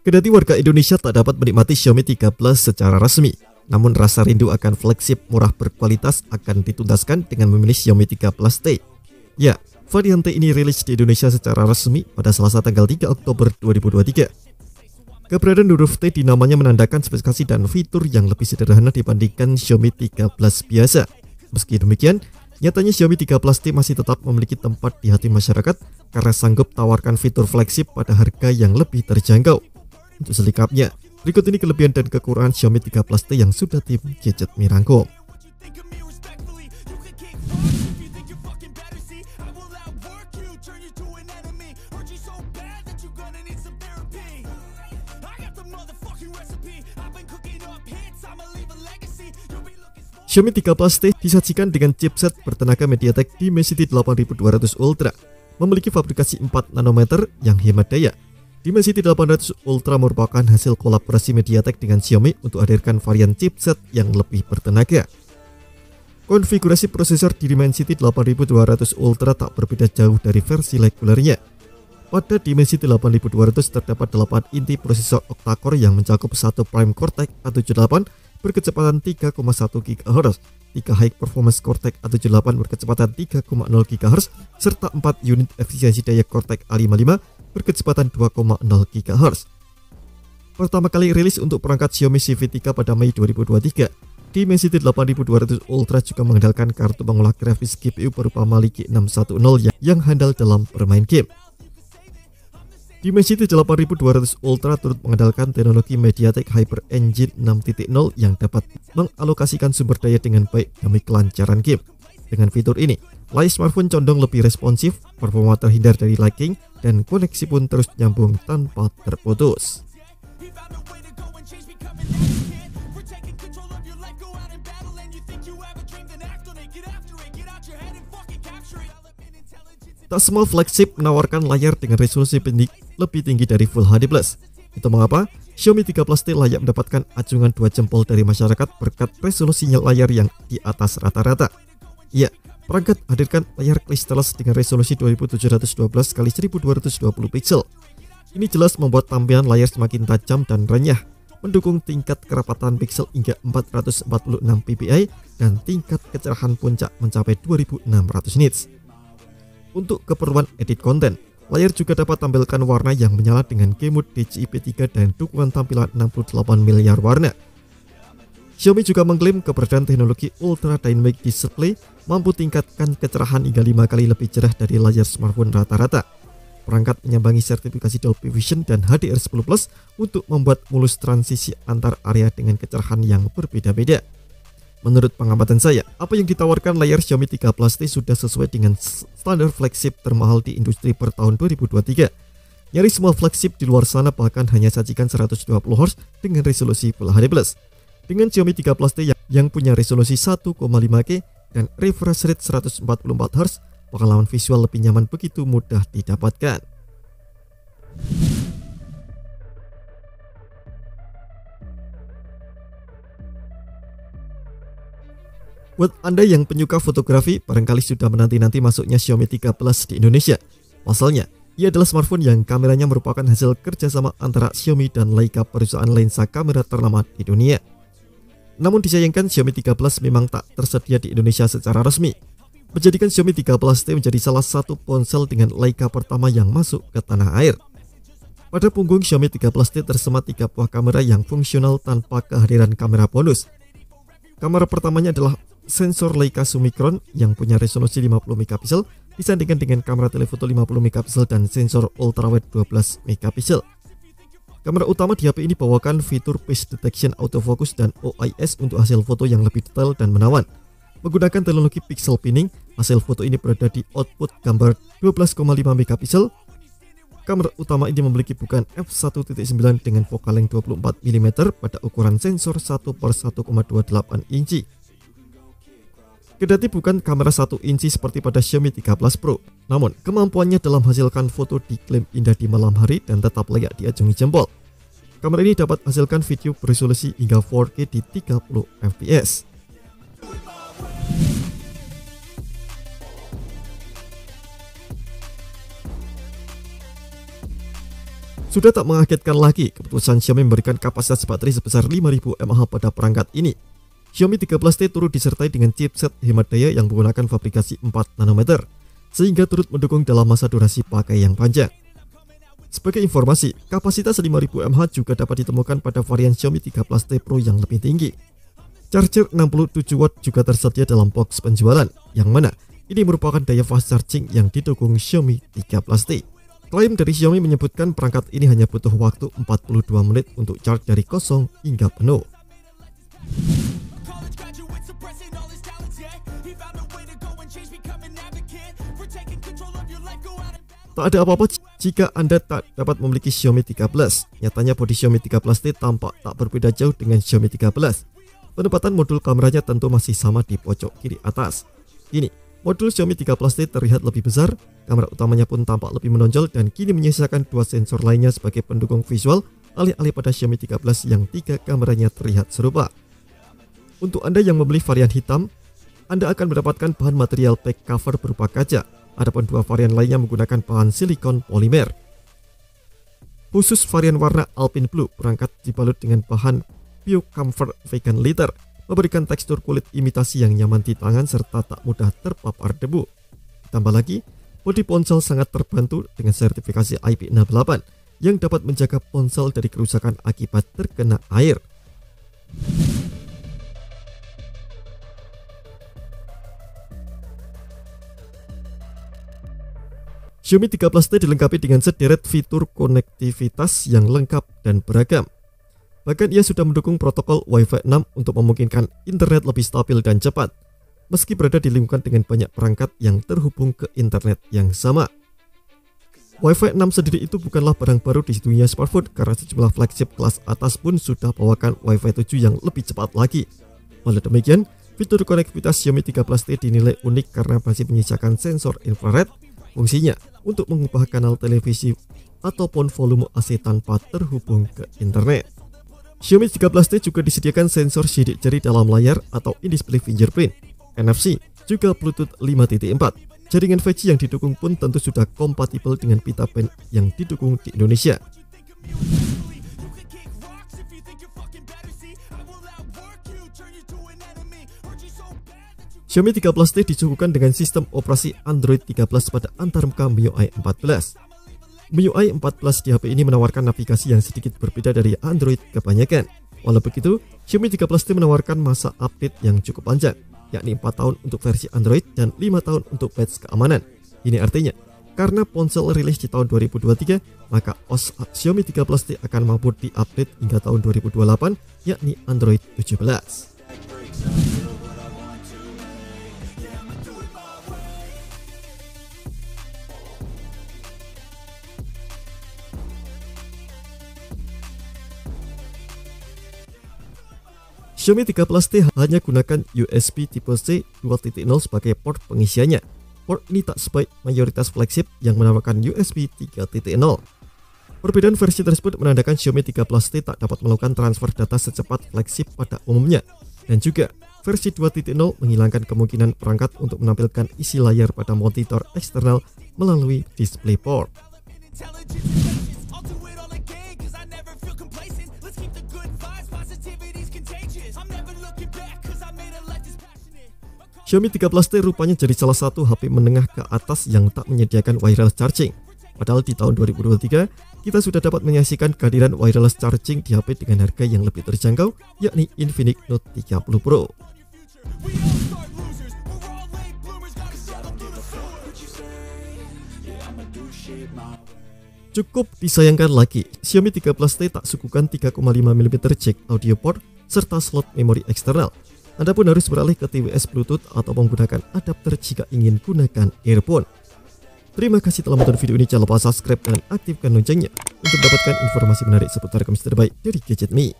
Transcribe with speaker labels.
Speaker 1: Kendati warga Indonesia tak dapat menikmati Xiaomi 13 secara resmi, namun rasa rindu akan flagship murah berkualitas akan dituntaskan dengan memilih Xiaomi 13T. Ya, varian T ini rilis di Indonesia secara resmi pada Selasa tanggal 3 Oktober 2023. Keberadaan huruf T di namanya menandakan spesifikasi dan fitur yang lebih sederhana dibandingkan Xiaomi 13 biasa. Meski demikian, nyatanya Xiaomi 13T masih tetap memiliki tempat di hati masyarakat karena sanggup tawarkan fitur flagship pada harga yang lebih terjangkau. Untuk selengkapnya, berikut ini kelebihan dan kekurangan Xiaomi 13T yang sudah tim Gadget Mi rangkum. Xiaomi 13T disajikan dengan chipset bertenaga MediaTek Dimensity 8200 Ultra, memiliki fabrikasi 4 nanometer yang hemat daya. Dimensity 800 Ultra merupakan hasil kolaborasi MediaTek dengan Xiaomi untuk hadirkan varian chipset yang lebih bertenaga. Konfigurasi prosesor di Dimensity 8200 Ultra tak berbeda jauh dari versi regulernya. Pada Dimensity 8200 terdapat 8 inti prosesor octa-core yang mencakup 1 Prime Cortex A78 berkecepatan 3,1 GHz, 3 High Performance Cortex A78 berkecepatan 3,0 GHz, serta 4 unit efisiensi daya Cortex A55 berkecepatan 2,0 GHz. Pertama kali rilis untuk perangkat Xiaomi CV3 pada Mei 2023, Dimensity 8200 Ultra juga mengandalkan kartu pengolah grafis GPU berupa Mali G610 yang handal dalam bermain game. Dimensity 8200 Ultra turut mengandalkan teknologi MediaTek Hyper Engine 6.0 yang dapat mengalokasikan sumber daya dengan baik demi kelancaran game. Dengan fitur ini, layar smartphone condong lebih responsif, performa terhindar dari lagging, dan koneksi pun terus nyambung tanpa terputus. Tak semua flagship menawarkan layar dengan resolusi lebih tinggi dari Full HD+. Itu mengapa Xiaomi 13T layak mendapatkan acungan 2 jempol dari masyarakat berkat resolusinya layar yang di atas rata-rata. Ya, perangkat hadirkan layar crystalles dengan resolusi 2712x1220 pixel. Ini jelas membuat tampilan layar semakin tajam dan renyah, mendukung tingkat kerapatan pixel hingga 446 ppi dan tingkat kecerahan puncak mencapai 2600 nits. Untuk keperluan edit konten, layar juga dapat tampilkan warna yang menyala dengan Game Mode DCI-P3 dan dukungan tampilan 68 miliar warna. Xiaomi juga mengklaim keberadaan teknologi Ultra Dynamic Display mampu tingkatkan kecerahan hingga 5 kali lebih cerah dari layar smartphone rata-rata. Perangkat menyambangi sertifikasi Dolby Vision dan HDR10+ untuk membuat mulus transisi antar area dengan kecerahan yang berbeda-beda. Menurut pengamatan saya, apa yang ditawarkan layar Xiaomi 13T sudah sesuai dengan standar flagship termahal di industri per tahun 2023. Nyaris semua flagship di luar sana bahkan hanya sajikan 120Hz dengan resolusi Full HD+. Dengan Xiaomi 13T yang punya resolusi 1,5K dan refresh rate 144Hz, pengalaman visual lebih nyaman begitu mudah didapatkan. Buat Anda yang penyuka fotografi, barangkali sudah menanti-nanti masuknya Xiaomi 13 di Indonesia. Pasalnya, ia adalah smartphone yang kameranya merupakan hasil kerjasama antara Xiaomi dan Leica, perusahaan lensa kamera ternama di dunia. Namun disayangkan Xiaomi 13 memang tak tersedia di Indonesia secara resmi, menjadikan Xiaomi 13T menjadi salah satu ponsel dengan Leica pertama yang masuk ke tanah air. Pada punggung Xiaomi 13T tersemat 3 buah kamera yang fungsional tanpa kehadiran kamera bonus. Kamera pertamanya adalah sensor Leica Summicron yang punya resolusi 50 megapiksel disandingkan dengan kamera telefoto 50 megapiksel dan sensor ultrawide 12 megapiksel. Kamera utama di HP ini bawakan fitur Face Detection Autofocus dan OIS untuk hasil foto yang lebih detail dan menawan. Menggunakan teknologi pixel pinning, hasil foto ini berada di output gambar 12,5 megapiksel. Kamera utama ini memiliki bukaan f1.9 dengan focal length 24 mm pada ukuran sensor 1/1,28 inci. Kendati bukan kamera 1 inci seperti pada Xiaomi 13 Pro, namun kemampuannya dalam menghasilkan foto diklaim indah di malam hari dan tetap layak diacungi jempol. Kamera ini dapat menghasilkan video beresolusi hingga 4K di 30 fps. Sudah tak mengagetkan lagi keputusan Xiaomi memberikan kapasitas baterai sebesar 5000 mAh pada perangkat ini. Xiaomi 13T turut disertai dengan chipset hemat daya yang menggunakan fabrikasi 4 nanometer, sehingga turut mendukung dalam masa durasi pakai yang panjang. Sebagai informasi, kapasitas 5000 mAh juga dapat ditemukan pada varian Xiaomi 13T Pro yang lebih tinggi. Charger 67 watt juga tersedia dalam box penjualan, yang mana ini merupakan daya fast charging yang didukung Xiaomi 13T. Klaim dari Xiaomi menyebutkan perangkat ini hanya butuh waktu 42 menit untuk charge dari kosong hingga penuh. Tak ada apa-apa jika Anda tak dapat memiliki Xiaomi 13. Nyatanya bodi Xiaomi 13T tampak tak berbeda jauh dengan Xiaomi 13. Penempatan modul kameranya tentu masih sama di pojok kiri atas. Kini, modul Xiaomi 13T terlihat lebih besar, kamera utamanya pun tampak lebih menonjol dan kini menyisakan dua sensor lainnya sebagai pendukung visual, alih-alih pada Xiaomi 13 yang 3 kameranya terlihat serupa. Untuk Anda yang membeli varian hitam, Anda akan mendapatkan bahan material back cover berupa kaca. Adapun dua varian lainnya menggunakan bahan silikon polimer. Khusus varian warna Alpine Blue, perangkat dibalut dengan bahan Bio Comfort Vegan Leather, memberikan tekstur kulit imitasi yang nyaman di tangan serta tak mudah terpapar debu. Ditambah lagi, bodi ponsel sangat terbantu dengan sertifikasi IP68 yang dapat menjaga ponsel dari kerusakan akibat terkena air. Xiaomi 13T dilengkapi dengan sederet fitur konektivitas yang lengkap dan beragam. Bahkan ia sudah mendukung protokol Wi-Fi 6 untuk memungkinkan internet lebih stabil dan cepat, meski berada di lingkungan dengan banyak perangkat yang terhubung ke internet yang sama. Wi-Fi 6 sendiri itu bukanlah barang baru di dunia smartphone karena sejumlah flagship kelas atas pun sudah bawakan Wi-Fi 7 yang lebih cepat lagi. Walau demikian, fitur konektivitas Xiaomi 13T dinilai unik karena masih menyisakan sensor infrared. Fungsinya untuk mengubah kanal televisi ataupun volume AC tanpa terhubung ke internet. Xiaomi 13T juga disediakan sensor sidik jari dalam layar atau in-display fingerprint, NFC, juga Bluetooth 5.4. Jaringan 5G yang didukung pun tentu sudah kompatibel dengan pita band yang didukung di Indonesia. Xiaomi 13T disuguhkan dengan sistem operasi Android 13 pada antarmuka MIUI 14. MIUI 14 di HP ini menawarkan navigasi yang sedikit berbeda dari Android kebanyakan. Walau begitu, Xiaomi 13T menawarkan masa update yang cukup panjang, yakni 4 tahun untuk versi Android dan 5 tahun untuk patch keamanan. Ini artinya, karena ponsel rilis di tahun 2023, maka OS Xiaomi 13T akan mampu diupdate hingga tahun 2028, yakni Android 17. Xiaomi 13T hanya gunakan USB tipe C 2.0 sebagai port pengisiannya. Port ini tak sebaik mayoritas flagship yang menawarkan USB 3.0. Perbedaan versi tersebut menandakan Xiaomi 13T tak dapat melakukan transfer data secepat flagship pada umumnya. Dan juga, versi 2.0 menghilangkan kemungkinan perangkat untuk menampilkan isi layar pada monitor eksternal melalui DisplayPort. Xiaomi 13T rupanya jadi salah satu HP menengah ke atas yang tak menyediakan wireless charging. Padahal di tahun 2023, kita sudah dapat menyaksikan kehadiran wireless charging di HP dengan harga yang lebih terjangkau, yakni Infinix Note 30 Pro. Cukup disayangkan lagi, Xiaomi 13T tak suguhkan 3,5 mm jack audio port serta slot memori eksternal. Anda pun harus beralih ke TWS Bluetooth atau menggunakan adapter jika ingin gunakan earphone. Terima kasih telah menonton video ini, jangan lupa subscribe dan aktifkan loncengnya untuk mendapatkan informasi menarik seputar gaming terbaik dari Gadget Me.